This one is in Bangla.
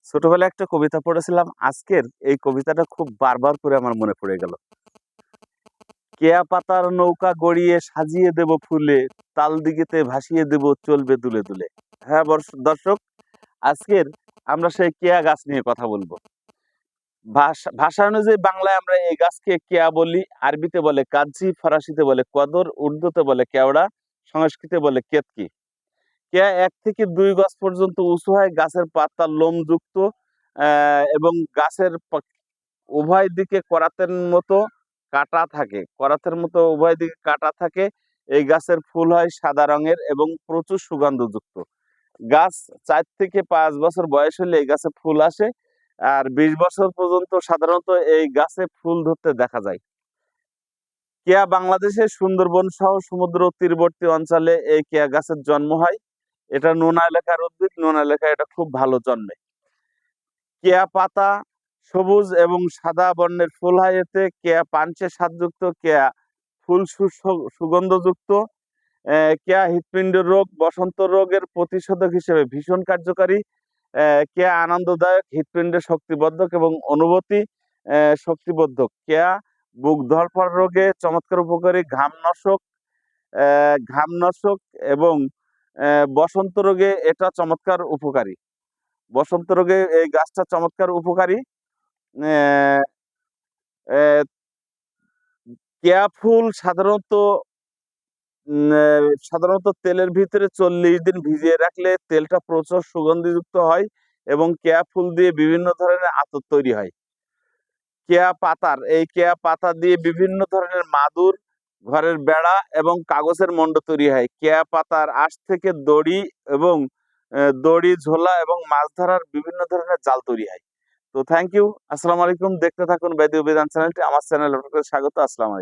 ছোটবেলায় একটা কবিতা পড়েছিলাম, আজকের এই কবিতাটা খুব বারবার করে আমার মনে পড়ে গেল। কেয়া পাতার নৌকা গড়িয়ে সাজিয়ে দেব ফুলে, তাল দিঘিতে ভাসিয়ে দেব চলবে দুলে দুলে। হ্যাঁ দর্শক, আজকের আমরা সেই কেয়া গাছ নিয়ে কথা বলবো। ভাষা অনুযায়ী বাংলায় আমরা এই গাছকে কেয়া বলি, আরবিতে বলে কাজি, ফরাসিতে বলে কদর, উর্দুতে বলে কেওড়া, সংস্কৃতে বলে কেতকি। কেয়া 1 থেকে 2 গজ পর্যন্ত উঁচু হয়, গাছের পাতা লোমযুক্ত এবং গাছের উভয় দিকে করাতের মতো উভয় দিকে কাটা থাকে। এই গাছের ফুল হয় সাদা রঙের এবং প্রচুর সুগন্ধযুক্ত। গাছ 4 থেকে 5 বছর বয়স হলে এই গাছে ফুল আসে, আর 20 বছর পর্যন্ত সাধারণত এই গাছে ফুল ধরতে দেখা যায়। কেয়া বাংলাদেশের সুন্দরবন সহ সমুদ্র তীরবর্তী অঞ্চলে এই কেয়া গাছের জন্ম হয়। এটা নোনা এলাকার উদ্ভিদ, নোনা এলাকায় এটা খুব ভালো জন্মে। কেয়া পাতা সবুজ এবং সাদা বর্ণের ফুল হয় এতে। কেয়া পাঞ্চে স্বাদযুক্ত, কেয়া ফুল সুগন্ধযুক্ত। কেয়া হৃৎপিণ্ড রোগ, বসন্ত রোগের প্রতিষেধক হিসেবে ভীষণ কার্যকারী। কেয়া আনন্দদায়ক, হৃৎপিণ্ডে শক্তিবর্ধক এবং অনুভূতি শক্তিবর্ধক। কেয়া বুক ধড়ফড় রোগে চমৎকার উপকারী, ঘামনাশক এবং বসন্ত রোগে এটা চমৎকার উপকারী। বসন্ত রোগে এই গাছটা চমৎকার উপকারী। আহ, আহ, কেয়া ফুল সাধারণত তেলের ভিতরে 40 দিন ভিজিয়ে রাখলে তেলটা প্রচুর সুগন্ধিযুক্ত হয় এবং কেয়া ফুল দিয়ে বিভিন্ন ধরনের আতর তৈরি হয়। কেয়া পাতা দিয়ে বিভিন্ন ধরনের মাদুর, ঘরের বেড়া এবং কাগজের মণ্ড তৈরি হয়। কেয়া পাতার আঁশ থেকে দড়ি এবং দড়ি, ঝোলা এবং মাছ ধরার বিভিন্ন ধরনের জাল তৈরি হয়। তো থ্যাংক ইউ, আসসালামু আলাইকুম। দেখতে থাকুন বেদি অভিযান চ্যানেলটি। আমার চ্যানেল আপনাকে স্বাগত। আসসালামু আলাইকুম।